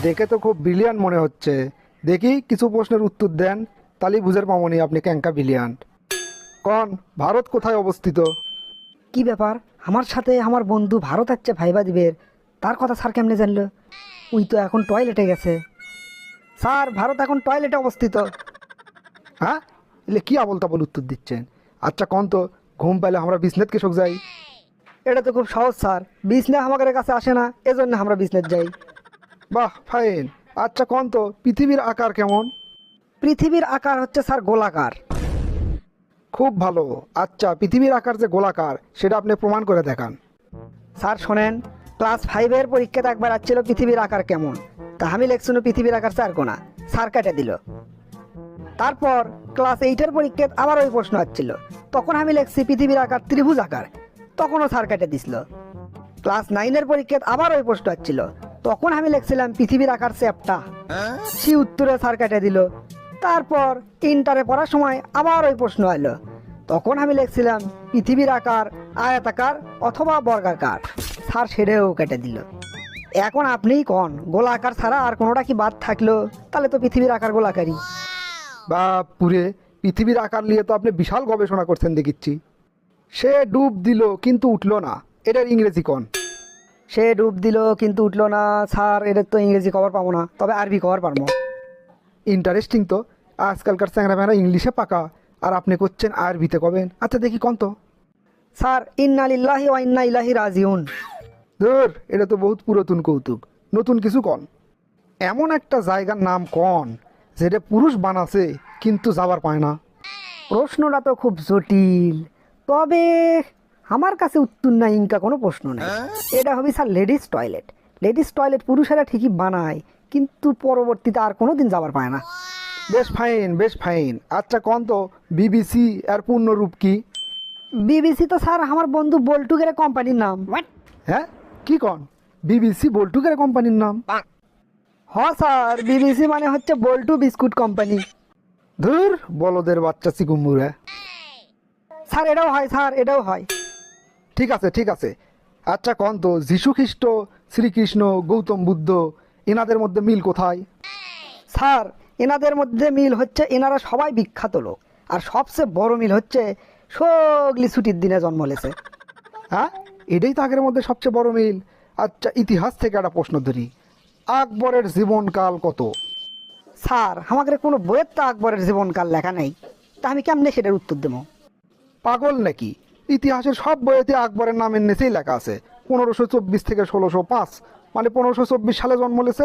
দেখে তো খুব ব্রিলিয়ান্ট মনে হচ্ছে। দেখি কিছু প্রশ্নের উত্তর দেন, তাহলেই বুঝের পামনি আপনি ক্যাঙ্কা ব্রিলিয়ান্ট। কন, ভারত কোথায় অবস্থিত? কি ব্যাপার, আমার সাথে আমার বন্ধু ভারত যাচ্ছে ভাইবা দিবের, তার কথা স্যার কেমনে জানলো? উই তো এখন টয়লেটে গেছে। স্যার, ভারত এখন টয়লেটে অবস্থিত। হ্যাঁ, এলে কি আবল তাবল উত্তর দিচ্ছেন? আচ্ছা কন তো, ঘুম পাইলে আমরা বিজনেস কেসক যাই? এটা তো খুব সহজ স্যার, বিজনেস আমাদের কাছে আসে না, এজন্য আমরা বিজনেস যাই। বাহ, ফাইন। আচ্ছা কন তো, পৃথিবীর আকার কেমন? পৃথিবীর আকার হচ্ছে স্যার গোলাকার। খুব ভালো। আচ্ছা, পৃথিবীর আকার যে গোলাকার সেটা আপনি প্রমাণ করে দেখান। স্যার শোনেন, ক্লাস 5-এর পরীক্ষাতে একবার আসছিল পৃথিবীর আকার কেমন, তা আমি লেখছিল পৃথিবীর আকার 4 কোনা, স্যার কেটে দিল। তারপর ক্লাস 8-এর পরীক্ষাতে আবার ওই প্রশ্ন আসছিল, তখন আমি লিখছি পৃথিবীর আকার ত্রিভুজ আকার, তখনও স্যার কেটে দিছিল। ক্লাস 9-এর পরীক্ষাতে আবার ওই প্রশ্ন আসছিল, তখন আমি লিখছিলাম পৃথিবীর আকার চ্যাপ্টা, সে উত্তরে স্যার কেটে দিল। তারপর ইন্টারে পড়ার সময় আবার ওই প্রশ্ন এলো, তখন আমি লিখছিলাম পৃথিবীর আকার আয়তাকার অথবা বর্গাকার, স্যার সেটাও কেটে দিল। এখন আপনিই কন, গোলাকার ছাড়া আর কোনোটা কি বাদ থাকলো? তাহলে তো পৃথিবীর আকার গোলাকারই। বা পুরে, পৃথিবীর আকার নিয়ে তো আপনি বিশাল গবেষণা করছেন দেখিচ্ছি। সে ডুব দিল কিন্তু উঠলো না, এটার ইংরেজি কন? সে ডুব দিল কিন্তু উঠলো না, স্যার এদের তো ইংরেজি কভার পাবো না, তবে আরবি কভার পারবো। ইন্টারেস্টিং তো, আজকালকার চ্যাংরা ভ্যানা ইংলিশে পাকা, আর আপনি করছেন আরবিতে কবেন? আচ্ছা দেখি কন তো। স্যার ইন্না লিল্লাহি ওয়া ইন্না ইলাইহি রাজিউন। ধর, এটা তো বহুত পুরাতন কৌতুক, নতুন কিছু কন। এমন একটা জায়গার নাম কন যেটা পুরুষ বানাছে কিন্তু যাবার পায় না। প্রশ্নটা তো খুব জটিল, তবে আমার কাছে উত্তর নাই, ইনকা কোনো প্রশ্ন নেই। এটা হবে sir ladies toilet. Ladies toilet পুরুষেরা ঠিকই বানায়, কিন্তু পরবর্তীতে আর কোনো দিন যাবার পায় না। বেশ ফাইন, বেশ ফাইন। আচ্ছা কন তো, বিবিসি এর পূর্ণ রূপ কি? বিবিসি তো স্যার আমার বন্ধু বল্টুকের কোম্পানির নাম। হ্যাঁ, কি কন? বিবিসি বল্টুকের কোম্পানির নাম? হ স্যার, বিবিসি মানে হচ্ছে বল্টু বিস্কুট কোম্পানি। ধুর, বলদের বাচ্চা চিকুম্বুরা। স্যার এটাও হয়, স্যার এটাও হয়। ঠিক আছে, ঠিক আছে। আচ্ছা কন তো, যীশু খ্রিস্ট, শ্রীকৃষ্ণ, গৌতম বুদ্ধ, এনাদের মধ্যে মিল কোথায়? স্যার এনাদের মধ্যে মিল হচ্ছে এনারা সবাই বিখ্যাত লোক, আর সবচেয়ে বড় মিল হচ্ছে সগলি ছুটির দিনে জন্ম লেছে। হ্যাঁ, এটাই তো আগের মধ্যে সবচেয়ে বড় মিল। আচ্ছা, ইতিহাস থেকে একটা প্রশ্ন ধরি, আকবরের জীবনকাল কত? স্যার আমাদের কোনো বইয়ের তো আকবরের জীবনকাল লেখা নেই, তা আমি কেমনে সেটার উত্তর দেবো? পাগল নাকি? ইতিহাসের সব বইয়েতে আকবরের নামের নিচেই লেখা আছে 1524 থেকে 1605, মানে 1524 সালে জন্ম লেছে,